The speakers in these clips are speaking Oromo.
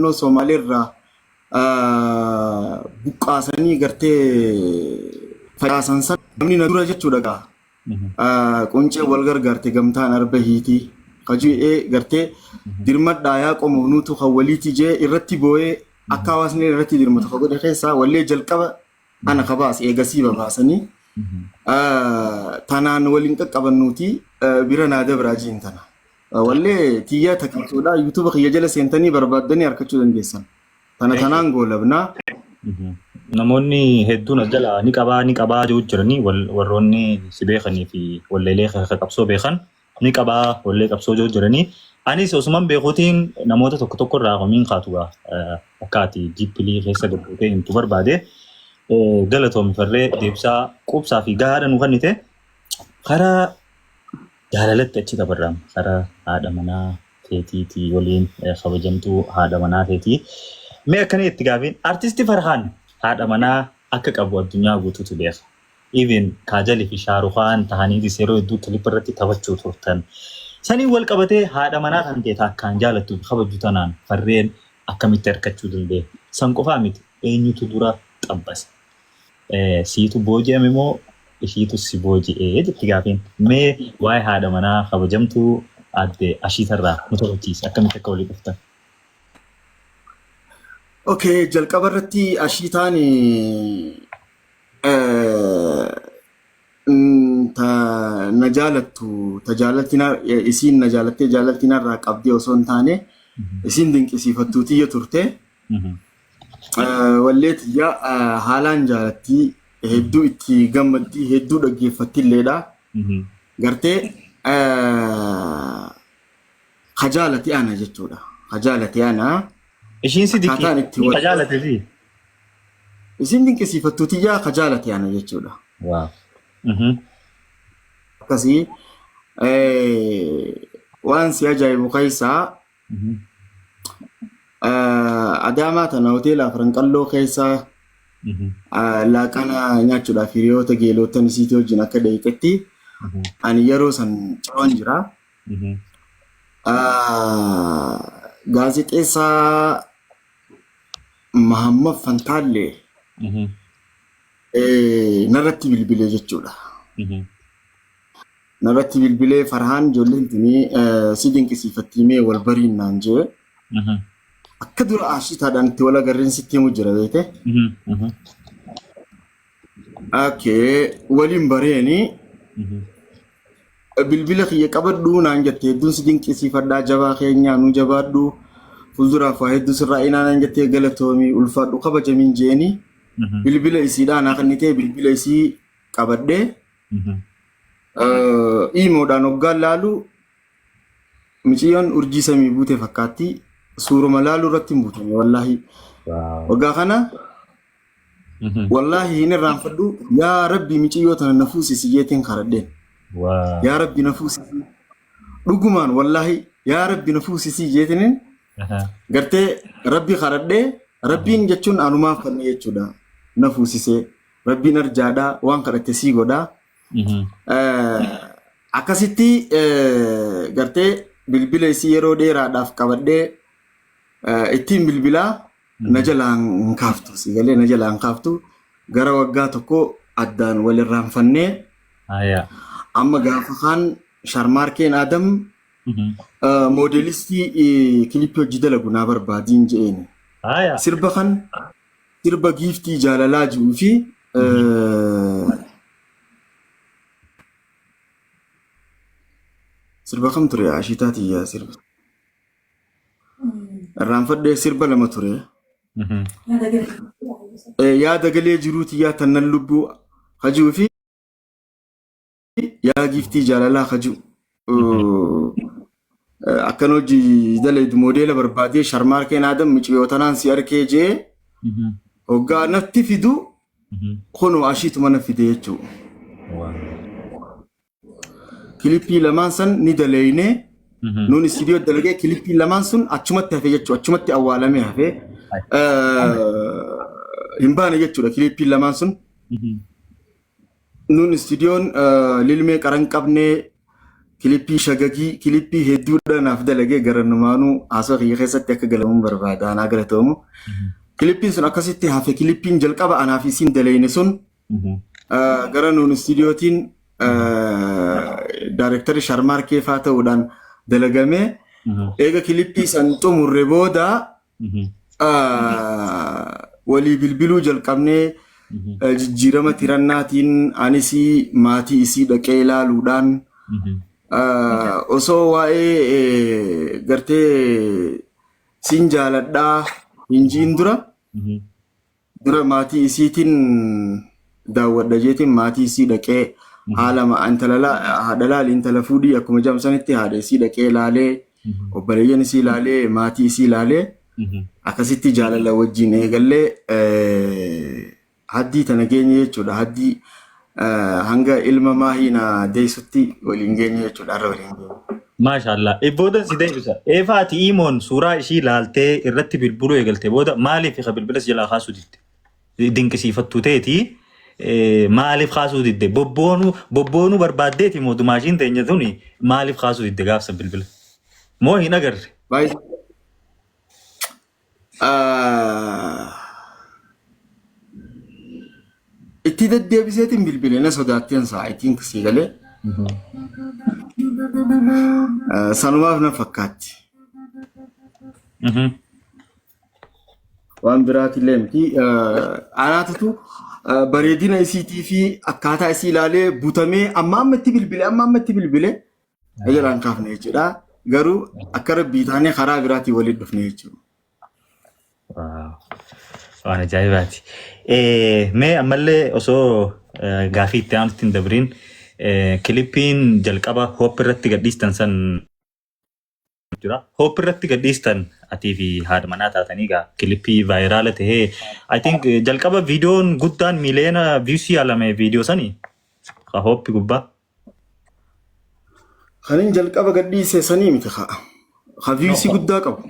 naannoo Somaaleerraa buqqaasanii gartee facaasan san namni na dura jechuudha gaa. Quncee wal gargaarte gamtaan arba hiitii qaju'ee gartee dirmadhaa yaa qomoo nuutu kan waliiti jee irratti boo'ee akka hawaasni irratti dirmatu kan godhe keessaa wallee jalqaba ana kabaas eegasii babaasanii tanaan waliin qaqqabannuuti bira naada biraajiin tana. Wallee tiyyaa takkituudha yuutuuba kiyya jala seentanii barbaaddanii harkachuu dandeessan. Tanaan goolabnaa. Namoonni hedduun jala ni qabaa jiru jiranii warroonni si beekanii fi walleelee qabsoo beekan ni qabaa wallee qabsoo jiru jiranii. Anis osumaan beekuutiin namoota tokko irraa qomiin kaatuudha akkaati jiippilii keessa gurgurtee himtu barbaade galatoomi farree deebsaa qubsaa fi gahaadha nu kannite karaa jaalalatti achi dabarraam karaa haadha manaa keetiitii waliin kabajamtuu haadha manaa keetii. Mee akkana itti gaafiin artistii Farhaan haadha manaa akka qabu addunyaa guutuutu beeka. Even Kaajalii fi Shaarukaan tahanii yeroo hedduu kilippa irratti taphachuu turtan. Saniin wal qabatee haadha manaa kan ta'e akkaan jaalattu kabaju tanaan farreen akkamitti harkachuu danda'e. San qofaa miti eenyutu dura xabbase. Siitu booji'ame moo ishiitu si booji'ee jetti gaafiin. Mee waa'ee haadha manaa kabajamtuu adde Ashiitarraa nu taphachiise akkamitti akka walii dhuftan. Okay, jalqaba irratti Ashiitaan na jaalattu tajaalaltina isiin na jaalattee jaalaltinarraa qabdee osoo hin taane isiin dinqisiifattuu tiyya turte. Wallee tiyya haalaan jaalattii hedduu itti gammaddii hedduu dhaggeeffatti illeedha. Gartee kajaalati ana jechuudha. Kajaalati ana. Ishiin si kajaalate fi isin dinqisiifattuu tiyyaa kajaalate ana jechuudha. Wow. Akkasii waan si ajaa'ibu keessaa Adaamaa tana hoteela Afranqalloo keessaa laaqana nyaachuudhaaf hiriyoota geelootan isiitii wajjin akka deeqetti ani yeroo san ciroon jira. Gaazexeessaa Mahammad Fantaallee narratti bilbilee jechuudha. Narratti bilbilee Farhaan ijoolleen tinii si dinqisiifattii mee wal bariin naan jee akka dura Ashiitaadhaan itti wal agarreen sitti himu jira beekte. Okay, waliin bareeni bilbila kiyya qabadhu naan jette hedduun si dinqisiifadhaa jabaa keenyaa nu jabaadhu fuulduraaf waa hedduu sirraa inaan jettee galatoomii ulfaadhu kabajamiin jeeni bilbila isiidhaan akkanitee bilbila isii qabadhee iimoodhaan hoggaan laalu miciyyoon urjii samii buute fakkaatti suuruma laaluu irratti hin buutame wallaahi. Hoggaa kana wallaahi hin irraanfadhu yaa rabbi miciyyoo tana na fuusisi jeetiin karadheen. Yaa rabbi na fuusisi dhugumaan wallaahi yaa rabbi na fuusisi jeetiin gartee rabbi karadhee rabbiin jechuun anumaaf kanne jechuudha. Na fuusisee rabbiin arjaadhaa waan kadhatte sii godhaa. Akkasitti gartee bilbila isii yeroo dheeraadhaaf qabadhee ittiin bilbilaa na jalaan hin kaaftu sigalee na jalaan kaaftu gara waggaa tokko addaan walirraanfannee amma gaafa kaan Sharmaarkeen Adam moodelistii kilippii hojii dalagu naa barbaadiin je'eeni. Sirba kan sirba giiftii jaalalaa jiruu fi sirba kam ture Ashiitaatii sirba. Irraanfadhee sirba lama ture. Yaada galee jiruuti yaa tannan lubbuu hajuu fi yaa giiftii jaalalaa hajuu. Akkan hojii daleedu moodeela barbaadee Sharmaarkeen Adam miciyyoo tanaan si arkee jee hoggaa natti fidu kunoo Ashiituma na fide jechuudha. Kilippii lamaan san ni daleeynee nuun istiidiyoo dalagee kilippii lamaan sun achumatti hafe jechuudha. Achumatti awwaalamee hafe hin baane jechuudha kilippii lamaan sun. Nuun istiidiyoon lilmee qaran qabnee kilippii shagagii kilippii hedduudha naaf dalagee garannumaanuu haasoo kiyya keessatti akka galamuun barbaada anaa galatoomu. Kilippiin sun akkasitti hafe kilippiin jalqaba anaaf isiin dalayne sun gara nuun istiidiyootiin daayireektarii Sharmaarkee faa ta'uudhaan dalagamee eega kilippii san xumurre booda walii bilbiluu jalqabnee jijjiirama tirannaatiin anis maatii isii dhaqee ilaaluudhaan osoo waa'ee gartee siin jaaladhaa hinjiin dura maatii isiitiin daawwadha jeetiin maatii isii dhaqee haala haadha intala fuudhii akkuma jamsanitti haadha isii dhaqee ilaalee obboleeyyan isii ilaalee maatii isii ilaalee akkasitti jaalala wajjin eegallee haddii tana geenye jechuudha. Haddii hanga ilma maahiina deessutti waliin geenye jechuudha. Arra waliin geenye. Maashaallah. Booda si deebisa. Eefaati Imoon suuraa ishii ilaaltee irratti bilbiluu eegalte booda maaliif ifa bilbilas jalaa kaasuu didde? Dinqisiifattuu ta'eeti maaliif kaasuu didde? Bobboonuu barbaaddeeti moo dumaashiin teenya tuni maaliif kaasuu didde gaafsan bilbila? Moo hin agarre? Itti deddeebiseetiin bilbilee na sodaatteen sa'aatiin sii galee sanumaaf na fakkaatti. Waan biraatillee miti anaatutu bareedina isiitii fi akkaataa isii ilaalee butamee ammatti bilbilee ejalaan kaafne jechuudha. Garuu akka rabbii taanee karaa biraatii waliin dhufne jechuudha. Waan ajaa'ibaati. Mee ammallee osoo gaafii itti aanutti hin dabriin kilippiin jalqaba hoop irratti gadhiistan san jira. Hoop irratti gadhiistan atii fi haadha manaa taatanii gaa kilippii vaayiraala tahee I think jalqaba viidiyoon guddaan miiliyoona viiyusii alame viidiyoo sanii ka hooppi gubbaa. Kanin jalqaba gadhiise sanii miti ka viiyusii guddaa qabu.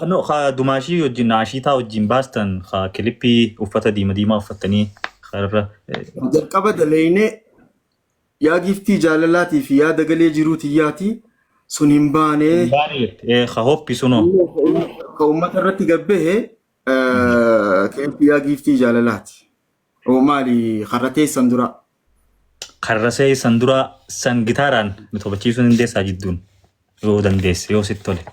No, dumaashii wajjin ashiitaa wajjin baastan kilippii uffata diimaa uffatanii karra. Jalqaba dalaynee yaa giftii jaalalaatii fi yaa dagalee jiruu tiyyaati sun hin baanee. Hoppi sunoo. Ka uummata irratti gabbee kilippii yaa giftii jaalalaati. Maali karra teessan dura. Karra teessan dura san gitaaraan mitobachiisuun hin deessaa jidduun yoo dandeesse yoo sitti tole.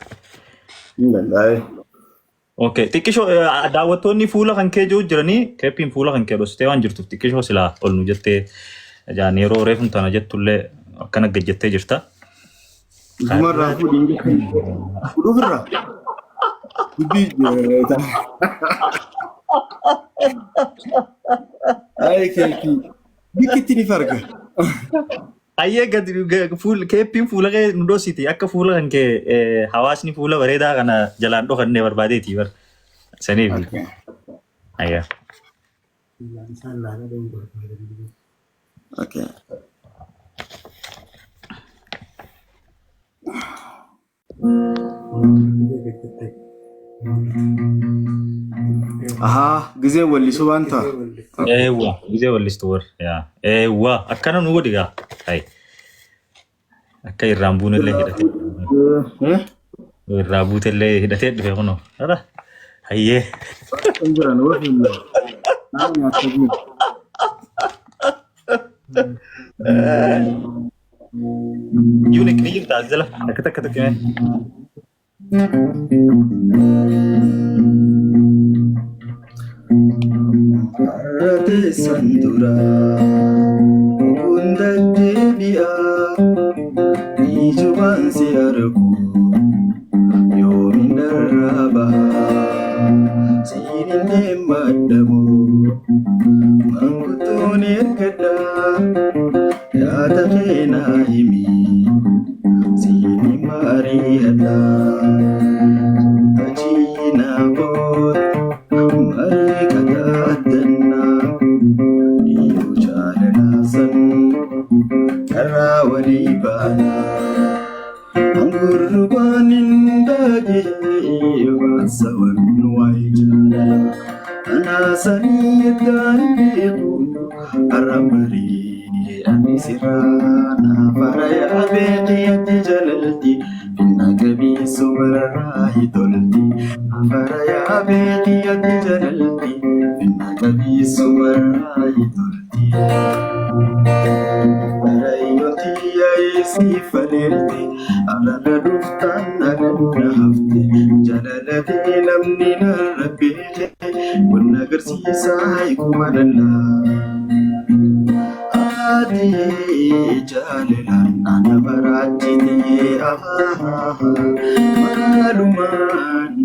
Okay, xiqqishoo daawwattoonni fuula kan kee jiru jiranii keeppiin fuula kan kee dhostee waan jirtuuf xiqqishoo silaa ol nu jettee jaan yeroo reefun tana jettullee akkana gajjettee jirta. Dhumarraa fuudhiin fuudhuufirraa. Ayi keeppii bikkitti ni farga. Ayyee gadi keeppiin fuula kee nu dhoositi akka fuula kan kee hawaasni fuula bareedaa kana jalaan dhokannee barbaadeeti bar saniif. Ayyaa. Okay. Aha, gisee wallisuu waan ta'a. Gisee wallistuu war. Akkana nu godhi gaa. Akka irraan buunellee hidhatee. Irraa buutellee hidhatee dhufe kunoo. Hayyee. Yuunik ni jirta jala akka takka takkimee. Arate sandura unda debiya ijuban siarku yomin daraba sirine madamu mangutone kada ya takena himi sini marihada tajina bot mari kada adna iyo chalana san karawali bana angurbanin dage wasawan waijana ana sani dan beku aramari أمي سرانا فريا بيتي جللتي إن قميص مراه دلتي فريا بيتي جللتي إن قميص مراه دلتي فريتي يا يسيف ليلتي على ندفتان نهفتي جلالتي نمني نربيتي والنقر سيسايكم على الله هادي جاللا أنا براجتي معلومة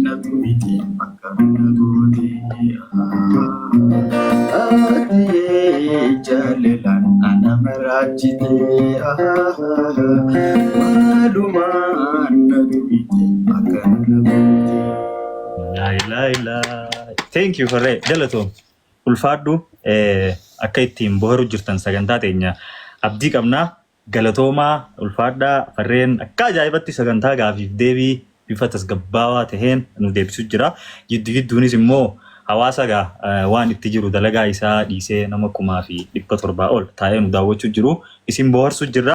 نبيتي مكان نقودي هادي جاللا أنا براجتي معلومة نبيتي مكان نقودي La. Thank you for that. Galato. Ulfaadhu akka ittiin boharu jirtan sagantaa teenya abdii qabna. Galatoomaa ulfaadhaa farreen akka ajaa'ibatti sagantaa gaafiif deebii bifa tasgabbaawaa taheen nu deebisuu jira. Gidduunis immoo hawaasa waan itti jiru dalagaa isaa dhiisee nama 1,700 ol taa'ee nu daawwachuu jiru. Isin boharsuu jirra.